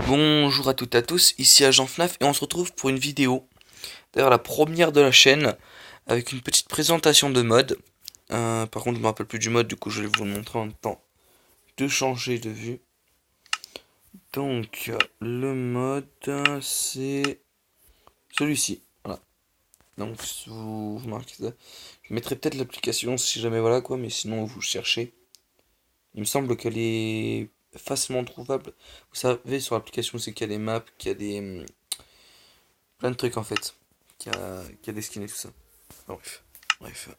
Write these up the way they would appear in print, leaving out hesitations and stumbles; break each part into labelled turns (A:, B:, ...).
A: Bonjour à toutes et à tous, ici Agent FNAF et on se retrouve pour une vidéo, d'ailleurs la première de la chaîne, avec une petite présentation de mode. Par contre je me rappelle plus du mode, du coup je vais vous le montrer en même temps de changer de vue. Donc le mode c'est celui-ci, voilà. Donc vous marquez ça. Je mettrai peut-être l'application si jamais voilà quoi, mais sinon vous cherchez. Il me semble qu'elle est facilement trouvable. Vous savez sur l'application c'est qu'il y a des maps, qu'il y a des plein de trucs en fait. Qu'il y a des skins et tout ça. Enfin, bref.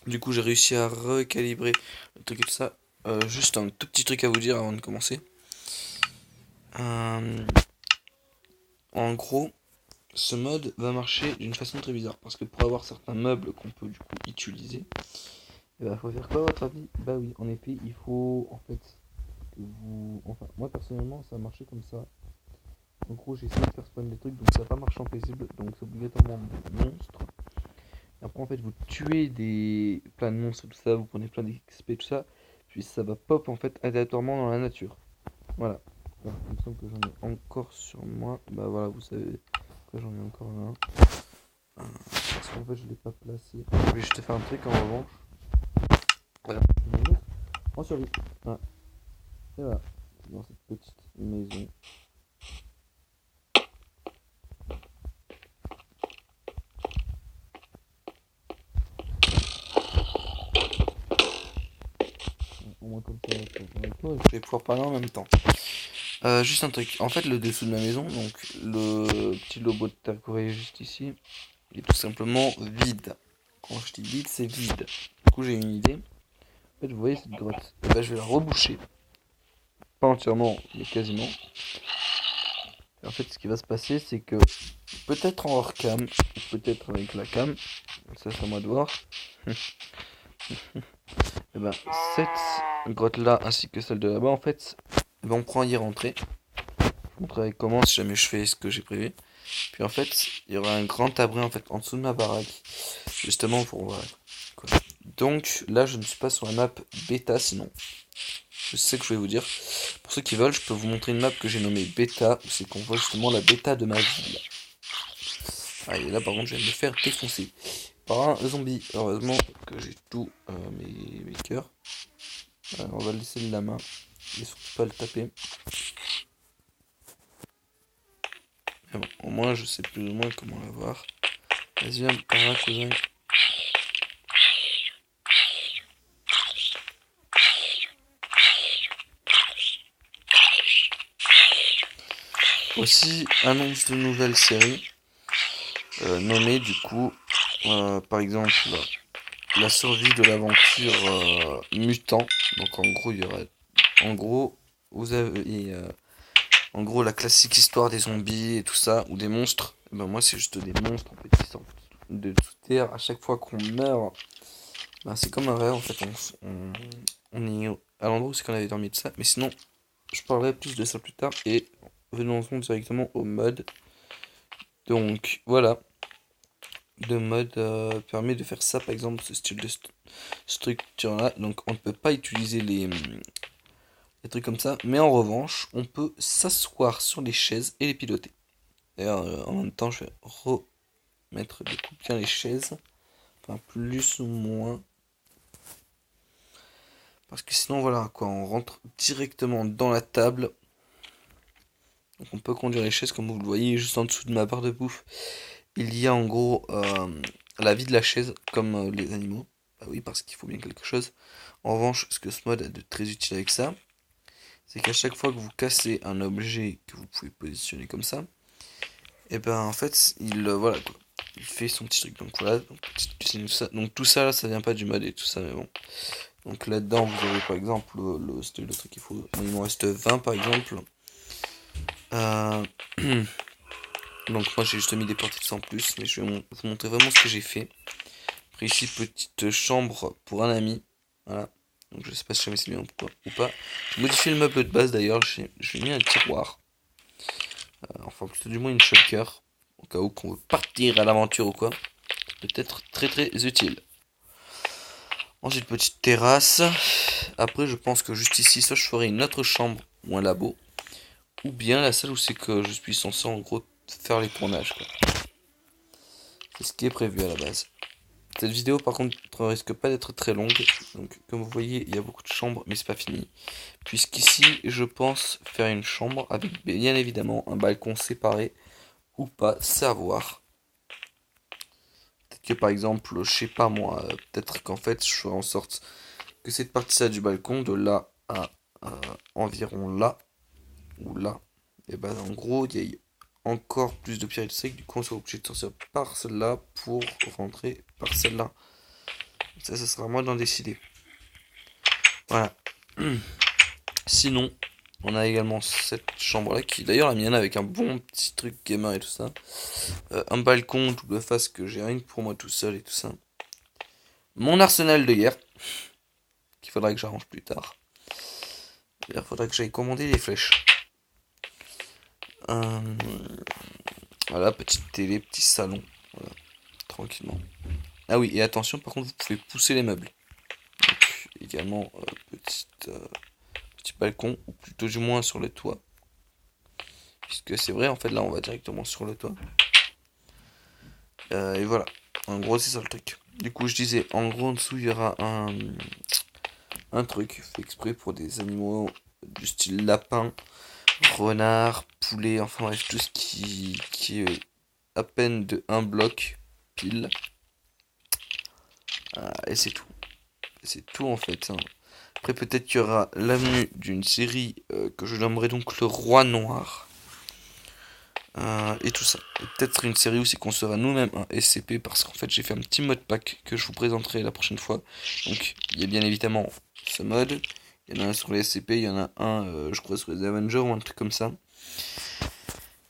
A: Du coup, j'ai réussi à recalibrer le truc et tout ça. Juste un tout petit truc à vous dire avant de commencer. Euh, En gros, ce mode va marcher d'une façon très bizarre. Parce que pour avoir certains meubles qu'on peut du coup utiliser, il faut faire quoi à votre avis? Bah oui, en effet, il faut en fait que vous. Enfin, moi personnellement, ça a marché comme ça. En gros, j'ai essayé de faire spawn des trucs, donc ça n'a pas marché en paisible. Donc c'est obligatoirement des monstres. Après, en fait, vous tuez plein de monstres, tout ça, vous prenez plein d'XP, tout ça, puis ça va pop en fait aléatoirement dans la nature. Voilà. Alors, il me semble que j'en ai encore sur moi. Bah voilà, vous savez que j'en ai encore un. Parce qu'en fait, je l'ai pas placé. Je vais juste te faire un truc en revanche. Voilà. En survie. Voilà. Et voilà. Dans cette petite maison. Au moins comme ça, je vais pouvoir parler en même temps. Juste un truc, en fait le dessous de ma maison, donc le petit logo de terre Corée juste ici, il est tout simplement vide. Quand je dis vide, c'est vide. Du coup j'ai une idée. En fait vous voyez cette grotte, et ben, je vais la reboucher. Pas entièrement, mais quasiment. Et en fait ce qui va se passer c'est que peut-être en hors cam, ou peut-être avec la cam, ça c'est à moi de voir. Et ben cette grotte là ainsi que celle de là-bas en fait, ben, on prend y rentrer. Je vous montrerai comment si jamais je fais ce que j'ai prévu. Puis en fait, il y aura un grand abri en fait en dessous de ma baraque, justement pour voir. Quoi. Donc là, je ne suis pas sur la map bêta, sinon. Je sais que je vais vous dire. Pour ceux qui veulent, je peux vous montrer une map que j'ai nommée bêta, où c'est qu'on voit justement la bêta de ma ville. Ah, et là, par contre, je viens de me faire défoncer par un zombie. Heureusement que j'ai tous mes cœurs. On va le laisser de la main et surtout pas le taper. Mais bon, au moins, je sais plus ou moins comment l'avoir. Vas-y, viens par là, cousin. Aussi, annonce de nouvelles séries nommées du coup, par exemple, la survie de l'aventure mutant. Donc en gros, il y aura, en gros, vous avez, en gros, la classique histoire des zombies et tout ça, ou des monstres. Et ben moi, c'est juste des monstres en fait qui sortent de toute terre. À chaque fois qu'on meurt, ben, c'est comme un rêve en fait. On est à l'endroit où c'est qu'on avait dormi de ça. Mais sinon, je parlerai plus de ça plus tard et venons-en directement au mode. Donc voilà, le mode permet de faire ça, par exemple, ce style de structure là. Donc on ne peut pas utiliser les trucs comme ça, mais en revanche, on peut s'asseoir sur les chaises et les piloter. D'ailleurs, en même temps, je vais remettre du coup bien les chaises, enfin plus ou moins. Parce que sinon, voilà, quoi, on rentre directement dans la table. Donc on peut conduire les chaises comme vous le voyez juste en dessous de ma barre de bouffe. Il y a en gros la vie de la chaise comme les animaux. Bah oui, parce qu'il faut bien quelque chose. En revanche, ce que ce mode a de très utile avec ça, c'est qu'à chaque fois que vous cassez un objet que vous pouvez positionner comme ça, et ben en fait, voilà quoi. Il fait son petit truc. Donc voilà, donc, petite cuisine, tout ça. Donc tout ça là, ça vient pas du mode et tout ça, mais bon. Donc là-dedans, vous avez par exemple le truc qu'il faut. Il m'en reste 20 par exemple. Euh... Donc moi j'ai juste mis des portiques sans plus, mais je vais vous montrer vraiment ce que j'ai fait. Après ici, petite chambre pour un ami. Voilà. Donc je sais pas si jamais c'est bien ou pas. J'ai modifié le meuble de base d'ailleurs, j'ai mis un tiroir. Enfin plutôt du moins une shulker. Au cas où qu'on veut partir à l'aventure ou quoi. Ça peut être très très utile. Ensuite petite terrasse. Après je pense que juste ici, soit je ferai une autre chambre ou un labo. ou bien la salle où c'est que je suis censé en gros faire les tournages, quoi. C'est ce qui est prévu à la base. Cette vidéo par contre ne risque pas d'être très longue, donc comme vous voyez il y a beaucoup de chambres mais c'est pas fini. Puisqu'ici je pense faire une chambre avec bien évidemment un balcon séparé ou pas, c'est à voir. Peut-être que par exemple, je sais pas moi, peut-être qu'en fait je ferai en sorte que cette partie-là du balcon, de là à environ là, ou là, et ben en gros il y a encore plus de pierres électriques, du coup on sera obligé de sortir par celle-là pour rentrer par celle-là. Ça sera à moi d'en décider. Voilà. Sinon, on a également cette chambre là qui d'ailleurs la mienne avec un bon petit truc gamer et tout ça. Un balcon double face que j'ai rien que pour moi tout seul et tout ça. Mon arsenal de guerre qu'il faudra que j'arrange plus tard. Il faudra que j'aille commander les flèches. Voilà, petite télé, petit salon. Voilà, tranquillement. Ah oui, et attention, par contre, vous pouvez pousser les meubles. Donc, également, petit balcon, ou plutôt du moins sur le toit. Puisque c'est vrai, en fait, là, on va directement sur le toit. Et voilà. En gros, c'est ça le truc. Du coup, je disais, en gros, en dessous, il y aura un truc fait exprès pour des animaux du style lapin, renard, poulet, enfin bref, tout ce qui est à peine de un bloc pile. Et c'est tout. C'est tout en fait, hein. Après peut-être qu'il y aura l'avenue d'une série que je nommerai donc le Roi Noir. Et tout ça. Et peut-être une série aussi qu'on sera nous-mêmes un SCP parce qu'en fait j'ai fait un petit mode pack que je vous présenterai la prochaine fois. Donc il y a bien évidemment ce mode. Il y en a un sur les SCP, il y en a un je crois sur les Avengers ou un truc comme ça.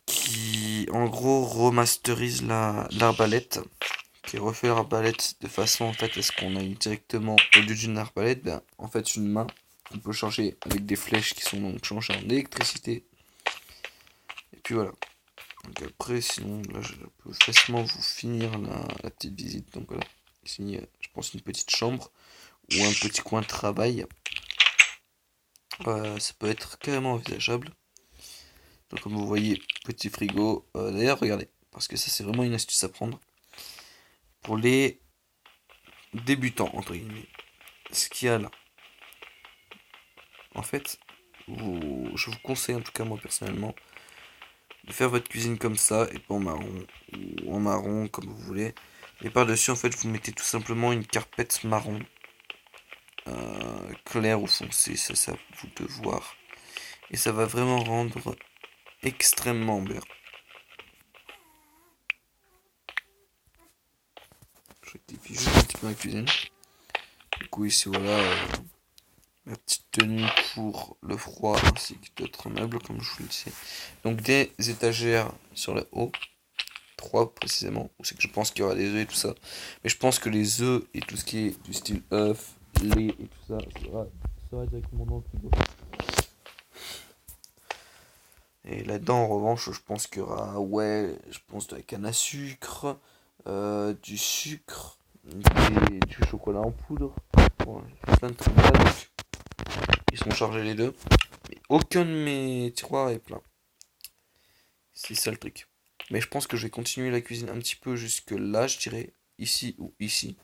A: Qui en gros remasterise l'arbalète. Qui refait l'arbalète de façon en fait à ce qu'on aille directement au lieu d'une arbalète, ben, en fait une main. On peut changer avec des flèches qui sont donc changées en électricité. Et puis voilà. Donc après, sinon, là, je peux facilement vous finir la petite visite. Donc voilà, ici, je pense une petite chambre ou un petit coin de travail. Ça peut être carrément envisageable. Donc comme vous voyez, petit frigo. D'ailleurs, regardez, parce que ça c'est vraiment une astuce à prendre. Pour les débutants, entre guillemets, ce qu'il y a là. En fait, je vous conseille, en tout cas moi personnellement, de faire votre cuisine comme ça, et pas en marron, ou en marron, comme vous voulez. Et par-dessus, en fait, vous mettez tout simplement une carpette marron, claire ou foncée, ça c'est à vous de voir. Et ça va vraiment rendre extrêmement bien. Je rectifie juste un petit peu ma cuisine. Du coup, ici, voilà, ma petite tenue pour le froid, ainsi que d'autres meubles, comme je vous le disais. Donc, des étagères sur le haut. 3 précisément, où c'est que je pense qu'il y aura des œufs et tout ça. Mais je pense que les œufs et tout ce qui est du style œufs, lait et tout ça sera directement dans le frigo. Et là-dedans, en revanche, je pense qu'il y aura, ouais, je pense de la canne à sucre, du sucre, du chocolat en poudre. Bon, plein de trucs là, donc ils sont chargés les deux. Mais aucun de mes tiroirs est plein. C'est ça le truc. Mais je pense que je vais continuer la cuisine un petit peu jusque là, je dirais, ici ou ici.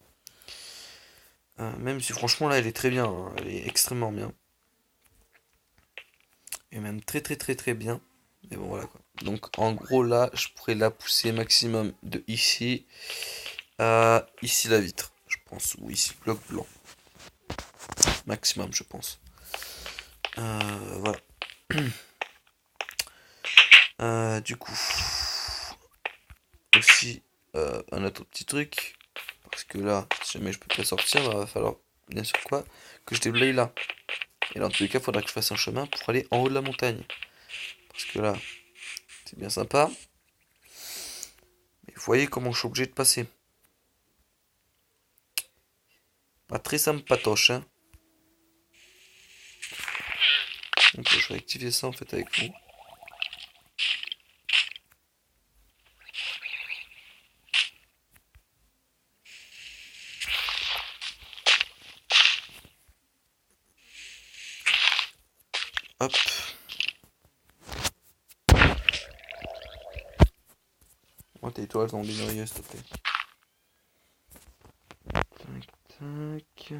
A: Même si franchement là elle est très bien, hein, elle est extrêmement bien. Et même très très très très bien. Mais bon voilà quoi. Donc en gros là je pourrais la pousser maximum de ici à ici la vitre, je pense. Ou ici le bloc blanc. Maximum je pense. Voilà. Du coup. Aussi un autre petit truc. Parce que là, si jamais je peux pas sortir, bah, va falloir bien sûr quoi que je déblaye là. Et dans tous les cas, il faudra que je fasse un chemin pour aller en haut de la montagne. Parce que là, c'est bien sympa. Mais vous voyez comment je suis obligé de passer. Pas très sympatoche, hein. Donc je vais rectifier ça en fait avec vous. Hop. Moi, tes étoiles sont glorieuses, s'il te plaît. Tac, tac.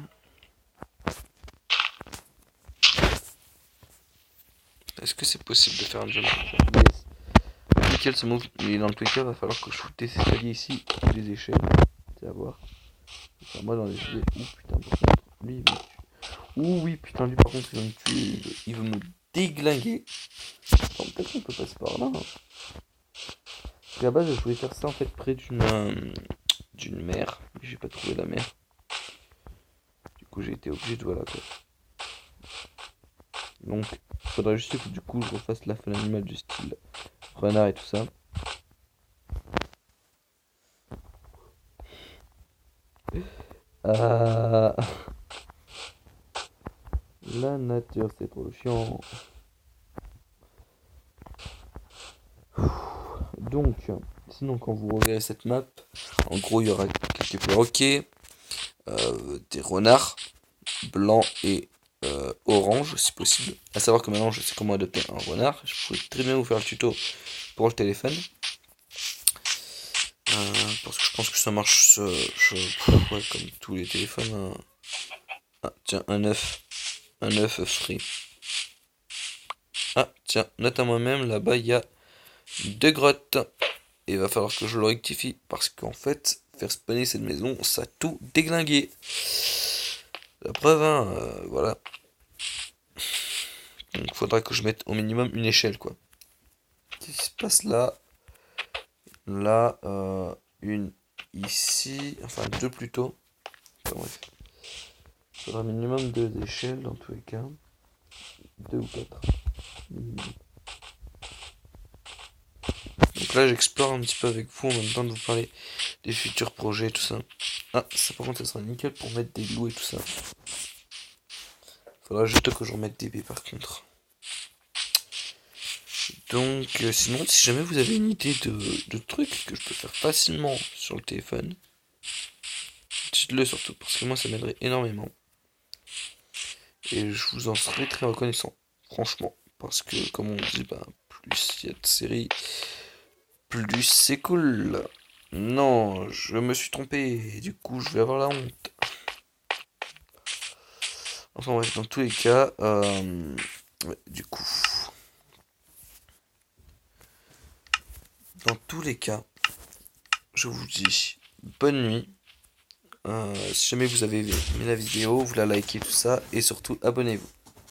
A: Est-ce que c'est possible de faire un jump? Yes. Nickel ce move, mais dans tous les cas, va falloir que je foute des escaliers ici, ou des échelles. Tu vas voir. Enfin, moi dans les idées. Ouh putain, par contre, lui il veut me tuer. Ouh oui, putain, lui par contre il veut me tuer. Il veut me déglinguer. Attends, peut-être qu'on peut passer par là. Hein. Parce qu'à la base, je voulais faire ça en fait près d'une mer. Mais j'ai pas trouvé la mer. Du coup, j'ai été obligé de voilà quoi. Donc, il faudrait juste que du coup je refasse la fin animale du style renard et tout ça. La nature c'est trop chiant. Donc, sinon quand vous regardez cette map, en gros il y aura quelques perroquets, des renards blancs et orange si possible. À savoir que maintenant je sais comment adopter un renard. Je pourrais très bien vous faire le tuto pour le téléphone. Parce que je pense que ça marche ouais, comme tous les téléphones. Hein. Ah tiens, un œuf frit. Ah tiens, note à moi-même, là-bas il y a 2 grottes. Et il va falloir que je le rectifie parce qu'en fait, faire spawner cette maison, ça a tout déglingué. La preuve, hein, voilà. Donc il faudra que je mette au minimum une échelle, quoi. Qu'est-ce qui se passe là? Là, une ici, enfin deux plutôt. Enfin, bref. Il faudra minimum 2 échelles dans tous les cas. 2 ou 4. Donc là, j'explore un petit peu avec vous en même temps de vous parler des futurs projets et tout ça. Ah, ça par contre, ça sera nickel pour mettre des loups et tout ça. Faudra juste que je remette des baies par contre. Donc, sinon, si jamais vous avez une idée de trucs que je peux faire facilement sur le téléphone, dites-le surtout, parce que moi ça m'aiderait énormément. Et je vous en serais très reconnaissant, franchement. Parce que, comme on dit, bah, plus il y a de séries, plus c'est cool. Non, je me suis trompé, et du coup je vais avoir la honte. Enfin bref, dans tous les cas, ouais, du coup, dans tous les cas, je vous dis bonne nuit. Si jamais vous avez aimé la vidéo, vous la likez, tout ça, et surtout abonnez-vous.